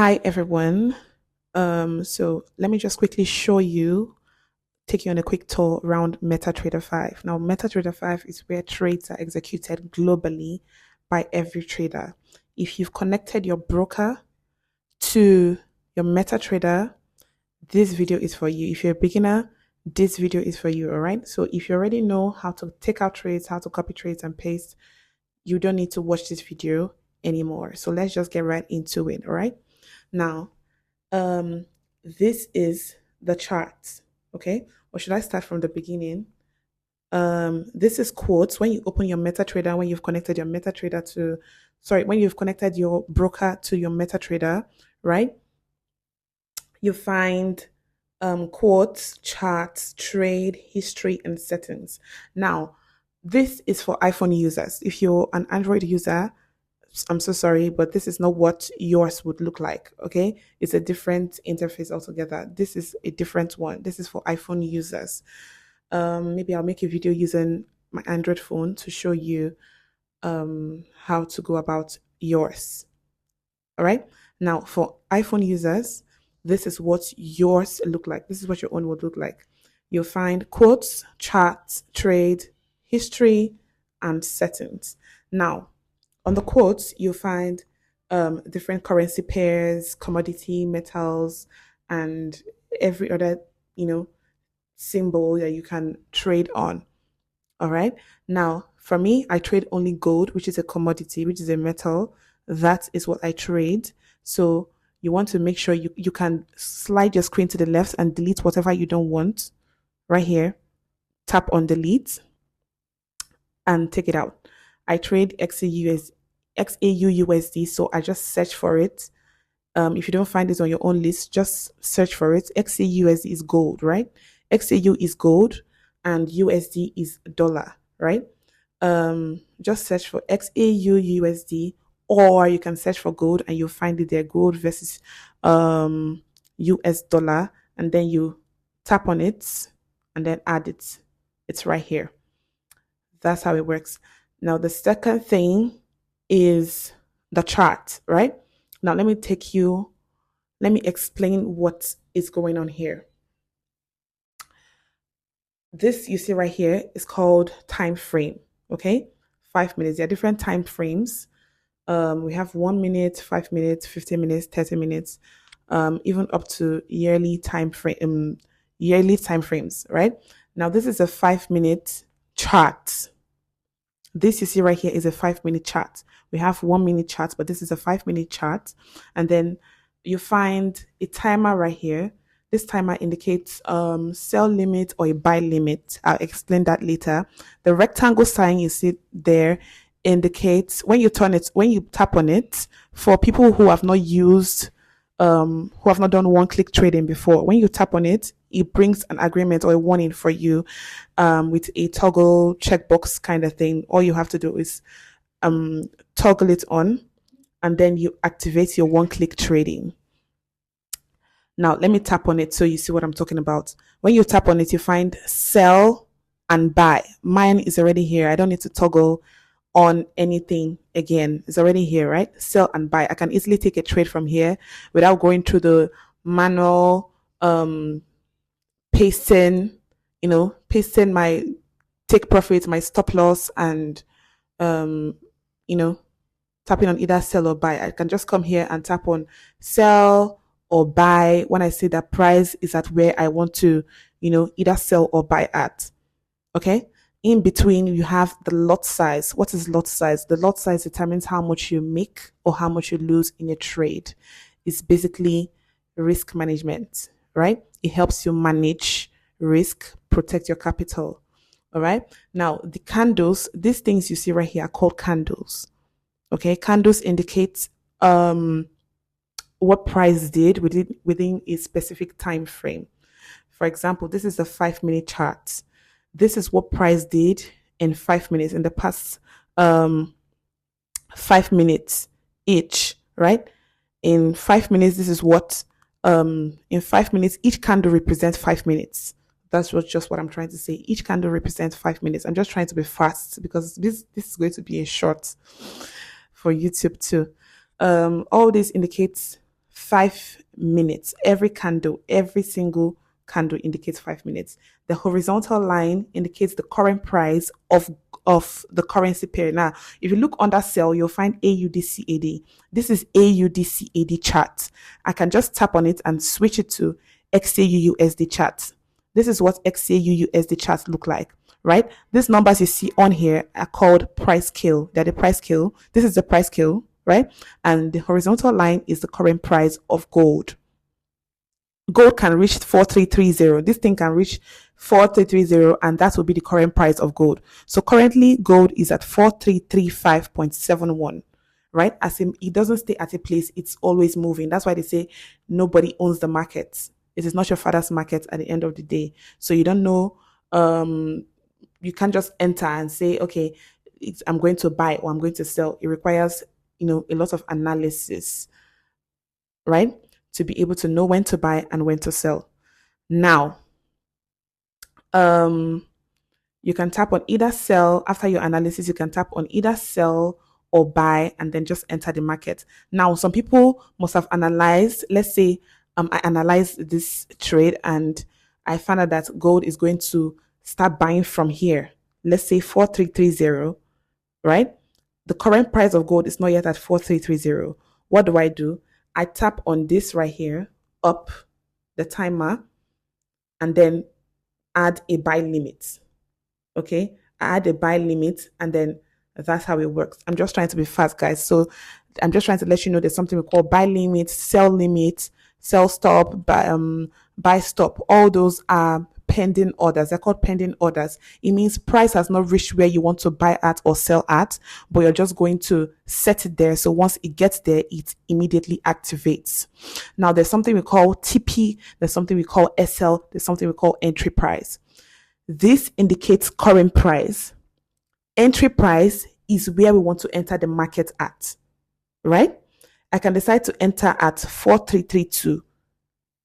Hi everyone. So let me just quickly take you on a quick tour around MetaTrader 5. Now, MetaTrader 5 is where trades are executed globally by every trader. If you've connected your broker to your MetaTrader, this video is for you. If you're a beginner, this video is for you, all right? So if you already know how to take out trades, how to copy trades and paste, you don't need to watch this video anymore. So let's just get right into it, all right? Now, um, this is the chart. Okay. Or should I start from the beginning? This is quotes. When you open your MetaTrader, when you've connected your MetaTrader to, sorry, when you've connected your broker to your MetaTrader, right? You find quotes, charts, trade, history, and settings. Now, this is for iPhone users. If you're an Android user, I'm so sorry, but this is not what yours would look like. Okay. It's a different interface altogether. This is a different one. This is for iPhone users. Maybe I'll make a video using my Android phone to show you how to go about yours. All right. Now, for iPhone users, this is what yours look like. This is what your own would look like. You'll find quotes, charts, trade, history, and settings. Now, on the quotes, you'll find different currency pairs, commodity, metals, and every other, symbol that you can trade on. All right. Now, for me, I trade only gold, which is a commodity, which is a metal. That is what I trade. So you want to make sure you can slide your screen to the left and delete whatever you don't want right here. Tap on delete and take it out. I trade XAUUSD, so I just search for it. If you don't find this on your own list, just search for it. XAUUSD is gold, right? XAU is gold and USD is dollar, right? Just search for XAUUSD, or you can search for gold and you'll find it there, gold versus US dollar, and then you tap on it and then add it. It's right here. That's how it works. Now, the second thing is the chart, right? Now, let me explain what is going on here. This you see right here is called time frame, okay? 5 minutes. There are different time frames. We have 1 minute, 5 minutes, 15 minutes, 30 minutes, even up to yearly time frames, right? Now, this is a 5 minute chart. This you see right here is a 5 minute chart. We have 1 minute chart, but this is a 5 minute chart. And then you find a timer right here. This timer indicates sell limit or a buy limit. I'll explain that later. The rectangle sign you see there indicates when you tap on it, for people who have not who have not done one click trading before, when you tap on it, it brings an agreement or a warning for you with a toggle checkbox kind of thing. All you have to do is toggle it on, and then you activate your one click trading. Now, let me tap on it so you see what I'm talking about. When you tap on it, you find sell and buy. Mine is already here. I don't need to toggle on anything again. It's already here, right? Sell and buy. I can easily take a trade from here without going through the manual pasting, pasting my take profit, my stop loss, and um, you know, tapping on either sell or buy. I can just come here and tap on sell or buy when I say that price is at where I want to, either sell or buy at. Okay. In between, you have the lot size. What is lot size? The lot size determines how much you make or how much you lose in a trade. It's basically risk management, right? It helps you manage risk, protect your capital. All right. Now, the candles, these things you see right here are called candles. Okay. Candles indicate what price did within a specific time frame. For example, this is a 5 minute chart. This is what price did in 5 minutes in the past 5 minutes each, right? In 5 minutes, this is what in 5 minutes, each candle represents 5 minutes. That's just what I'm trying to say. Each candle represents 5 minutes. I'm just trying to be fast because this is going to be a short for YouTube too. All this indicates 5 minutes. Every candle, every single candle indicates 5 minutes. The horizontal line indicates the current price of the currency pair. Now, if you look under sell, you'll find AUDCAD. This is AUDCAD chart. I can just tap on it and switch it to XAUUSD chart. This is what XAUUSD charts look like, right? These numbers you see on here are called price scale. They're the price scale. This is the price scale, right? And the horizontal line is the current price of gold. Gold can reach 4330. This thing can reach 4330, and that will be the current price of gold. So currently, gold is at 4335.71, right? As in, it doesn't stay at a place, it's always moving. That's why they say nobody owns the market. It is not your father's market at the end of the day. So you don't know, you can't just enter and say, okay, I'm going to buy or I'm going to sell. It requires, a lot of analysis, right? To be able to know when to buy and when to sell. Now, you can tap on either sell. After your analysis, you can tap on either sell or buy and then just enter the market. Now, some people must have analyzed, let's say I analyzed this trade and I found out that gold is going to start buying from here. Let's say 4330, right? The current price of gold is not yet at 4330. What do? I tap on this right here, up the timer, and then add a buy limit. Okay, I add a buy limit, and then that's how it works. I'm just trying to be fast, guys. So I'm just trying to let you know there's something we call buy limit, sell stop, buy stop. All those are pending orders. They're called pending orders. It means price has not reached where you want to buy at or sell at, but you're just going to set it there. So once it gets there, it immediately activates. Now there's something we call TP, there's something we call SL, there's something we call entry price. This indicates current price. Entry price is where we want to enter the market at, right? I can decide to enter at 4332.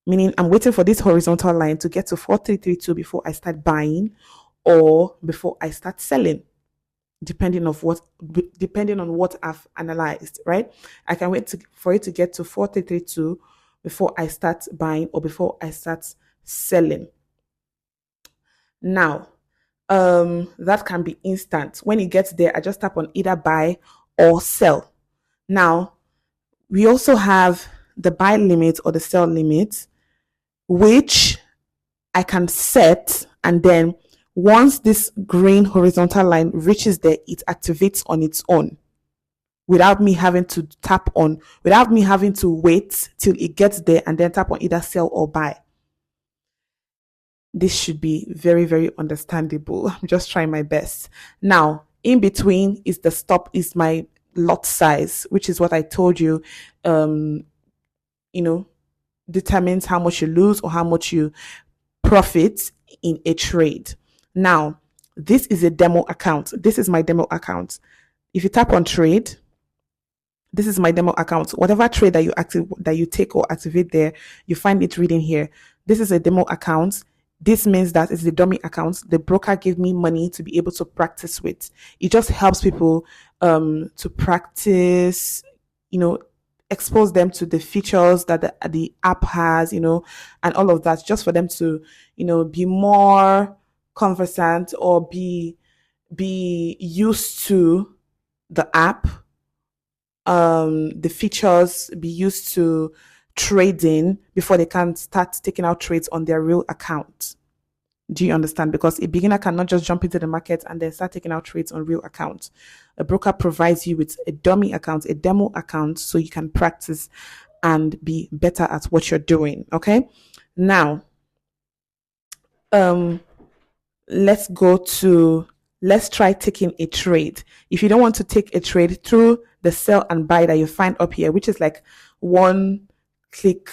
Meaning I'm waiting for this horizontal line to get to 4332 before I start buying or before I start selling, depending on what I've analyzed, right? I can wait for it to get to 4332 before I start buying or before I start selling. Now, that can be instant. When it gets there, I just tap on either buy or sell. Now, we also have the buy limit or the sell limit, which I can set, and then once this green horizontal line reaches there, it activates on its own without me having to wait till it gets there and then tap on either sell or buy. This should be very, very understandable. I'm just trying my best. Now, in between is the stop, is my lot size, which is what I told you, determines how much you lose or how much you profit in a trade. Now, this is a demo account. This is my demo account. If you tap on trade, this is my demo account. Whatever trade that you take or activate there, you find it reading here. This is a demo account. This means that it's the dummy account. The broker gave me money to be able to practice with. It just helps people to practice, expose them to the features that the app has, and all of that, just for them to, be more conversant or be used to the app, the features, be used to trading before they can start taking out trades on their real account. Do you understand? Because a beginner cannot just jump into the market and then start taking out trades on real accounts. A broker provides you with a dummy account, a demo account, so you can practice and be better at what you're doing. Okay. Now, let's try taking a trade. If you don't want to take a trade through the sell and buy that you find up here, which is like one click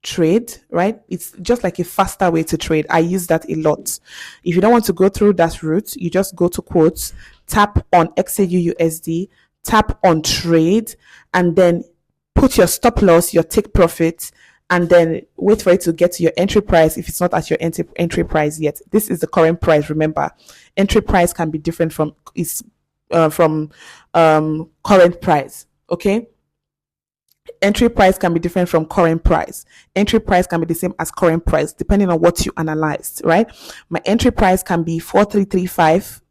trade, right? It's just like a faster way to trade. I use that a lot. If you don't want to go through that route, you just go to quotes, tap on XAUUSD, tap on trade, and then put your stop loss, your take profit, and then wait for it to get to your entry price if it's not at your entry price yet. This is the current price. Remember, entry price can be different from current price. Okay. entry price can be different from current price. Entry price can be the same as current price, depending on what you analyzed, right? My entry price can be 4335.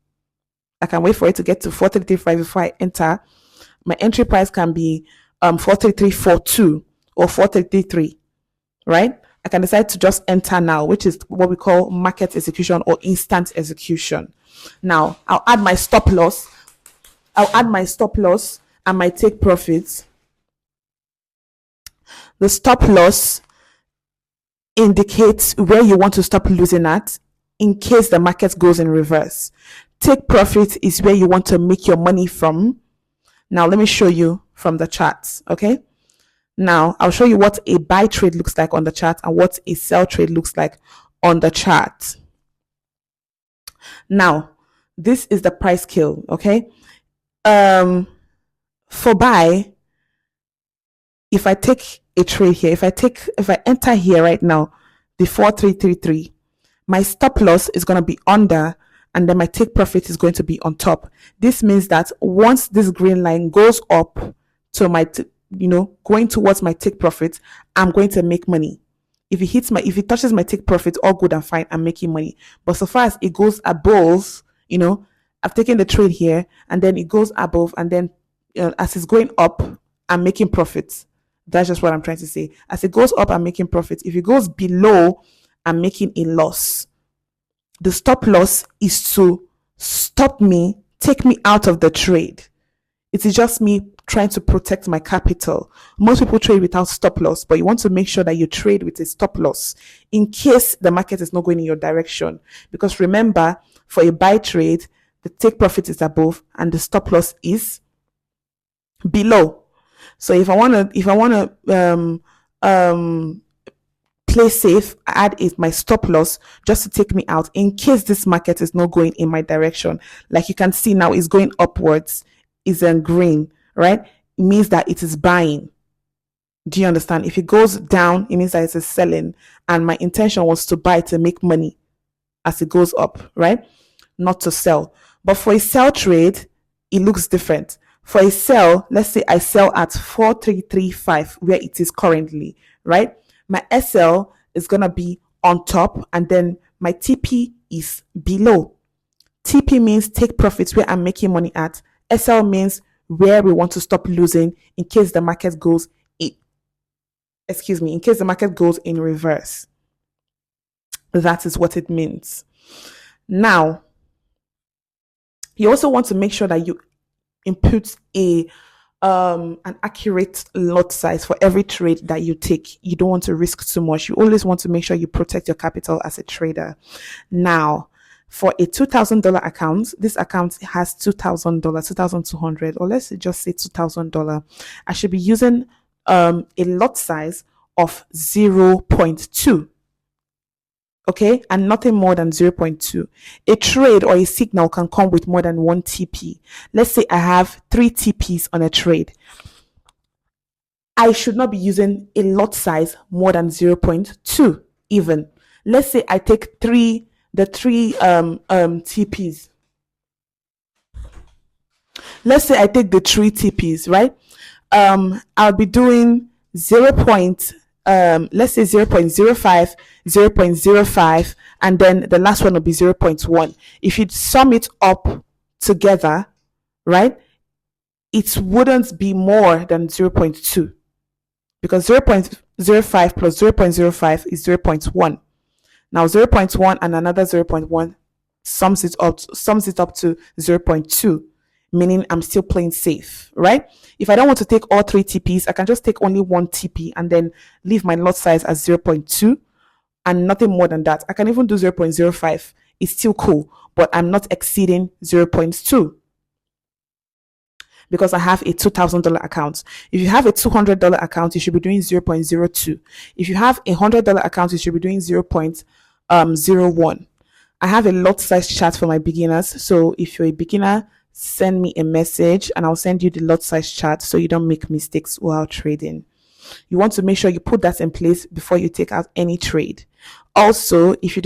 I can wait for it to get to 4335 before I enter. My entry price can be 43342 or 4333, right? I can decide to just enter now, which is what we call market execution or instant execution. Now, I'll add my stop loss. And my take profits. The stop loss indicates where you want to stop losing at in case the market goes in reverse. Take profit is where you want to make your money from. Now, let me show you from the charts, okay? Now, I'll show you what a buy trade looks like on the chart and what a sell trade looks like on the chart. Now, this is the price kill, okay? For buy, if I take a trade here, if I enter here right now, the 4333, my stop loss is going to be under, and then my take profit is going to be on top. This means that once this green line goes up to my, going towards my take profit, I'm going to make money. If it touches my take profit, all good and fine, I'm making money. But so far as it goes above, I've taken the trade here, and then it goes above, and then as it's going up, I'm making profits. That's just what I'm trying to say. As it goes up, I'm making profits. If it goes below, I'm making a loss. The stop loss is to take me out of the trade. It is just me trying to protect my capital. Most people trade without stop loss, but you want to make sure that you trade with a stop loss in case the market is not going in your direction. Because remember, for a buy trade, the take profit is above and the stop loss is below. So if I want to play safe, I add my stop loss just to take me out in case this market is not going in my direction. Like you can see now, it's going upwards, is in green, right? It means that it is buying. Do you understand? If it goes down, it means that it is selling, and my intention was to buy to make money as it goes up, right? Not to sell. But for a sell trade, it looks different. For a sell, let's say I sell at 4335 where it is currently, right? My SL is going to be on top, and then my TP is below. TP means take profits where I'm making money at. SL means where we want to stop losing in case the market goes in reverse. That is what it means. Now, you also want to make sure that you input an accurate lot size for every trade that you take. You don't want to risk too much. You always want to make sure you protect your capital as a trader. Now, for a $2,000 account, this account has $2,000, $2,200, or let's just say $2,000. I should be using a lot size of 0.2. Okay, and nothing more than 0.2. A trade or a signal can come with more than one TP. Let's say I have 3 TPs on a trade. I should not be using a lot size more than 0.2 even. Let's say I take the 3 TPs. Let's say I take the 3 TPs, right? I'll be doing let's say 0.05, 0.05, and then the last one will be 0.1. If you sum it up together, right, it wouldn't be more than 0.2, because 0.05 plus 0.05 is 0.1. Now 0.1 and another 0.1 sums it up to 0.2, meaning I'm still playing safe, right? If I don't want to take all 3 TPs, I can just take only 1 TP and then leave my lot size as 0.2 and nothing more than that. I can even do 0.05. It's still cool, but I'm not exceeding 0.2 because I have a $2,000 account. If you have a $200 account, you should be doing 0.02. If you have a $100 account, you should be doing 0.01. I have a lot size chart for my beginners. So if you're a beginner, send me a message and I'll send you the lot size chart so you don't make mistakes while trading. You want to make sure you put that in place before you take out any trade. Also, if you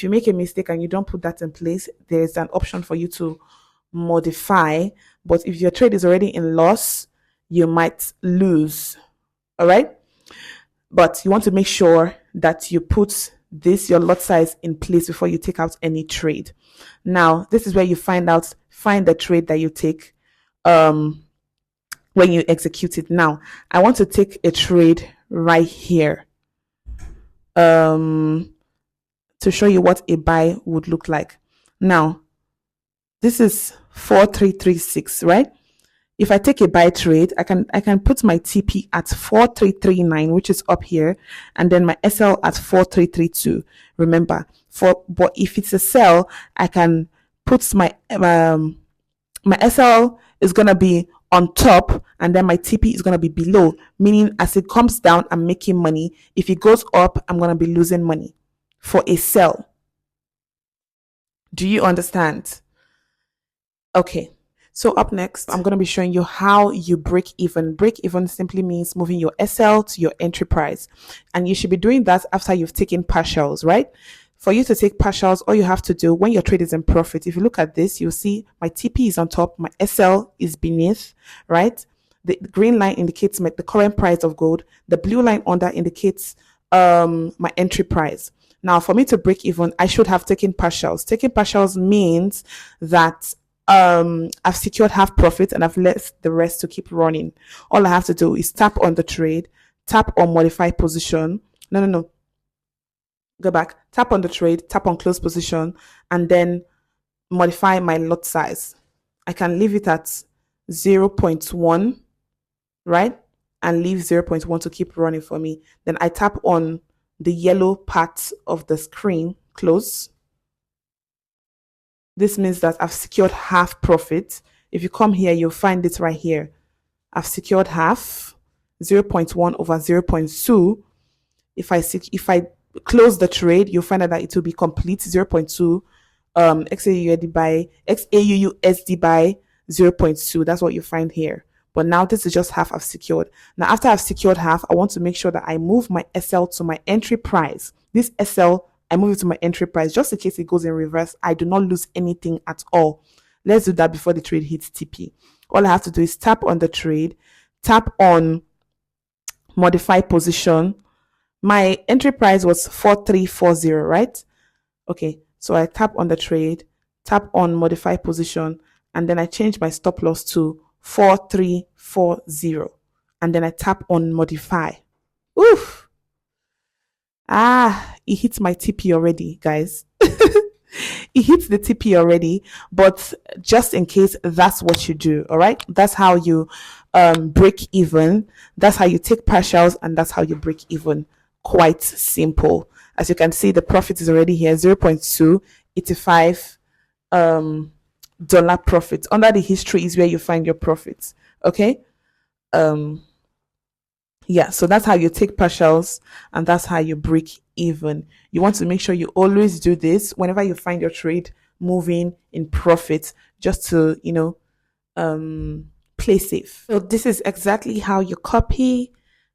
make a mistake and you don't put that in place, there's an option for you to modify. But if your trade is already in loss, you might lose. All right. But you want to make sure that you put this, your lot size, in place before you take out any trade. Now, this is where you find the trade that you take when you execute it. Now, I want to take a trade right here to show you what a buy would look like. Now, this is 4336, right? If I take a buy trade, I can put my TP at 4339, which is up here, and then my SL at 4332. Remember, but if it's a sell, I can put my my SL is gonna be on top, and then my TP is gonna be below. Meaning, as it comes down, I'm making money. If it goes up, I'm gonna be losing money for a sell. Do you understand? Okay. So up next, I'm going to be showing you how you break even. Break even simply means moving your SL to your entry price. And you should be doing that after you've taken partials, right? For you to take partials, all you have to do when your trade is in profit, if you look at this, you'll see my TP is on top, my SL is beneath, right? The green line indicates the current price of gold. The blue line under indicates my entry price. Now, for me to break even, I should have taken partials. Taking partials means that I've secured half profit and I've left the rest to keep running. All I have to do is tap on the trade, tap on modify position. No. Go back, tap on the trade, tap on close position, and then modify my lot size. I can leave it at 0.1, right? And leave 0.1 to keep running for me. Then I tap on the yellow part of the screen, close. This means that I've secured half profit. If you come here, you'll find it right here. I've secured half, 0.1 over 0.2. If I close the trade, you'll find out that it will be complete, 0.2 XAUUSD by 0.2. That's what you find here. But now this is just half I've secured. Now, after I've secured half, I want to make sure that I move my SL to my entry price. This SL, I move it to my entry price just in case it goes in reverse. I do not lose anything at all. Let's do that before the trade hits TP. All I have to do is tap on the trade, tap on modify position. My entry price was 4340, right? Okay, so I tap on the trade, tap on modify position, and then I change my stop loss to 4340. And then I tap on modify. Oof. It hits my TP already, guys. It hits the TP already, but just in case, that's what you do. All right, that's how you break even. That's how you take partials, and that's how you break even. Quite simple. As you can see, the profit is already here, 0.285 dollar profit. Under the history is where you find your profits. Okay. Yeah, so that's how you take partials, and that's how you break even. You want to make sure you always do this whenever you find your trade moving in profit, just to play safe. So this is exactly how you copy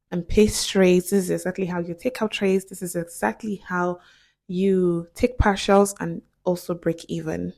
and paste trades. This is exactly how you take out trades. This is exactly how you take partials and also break even.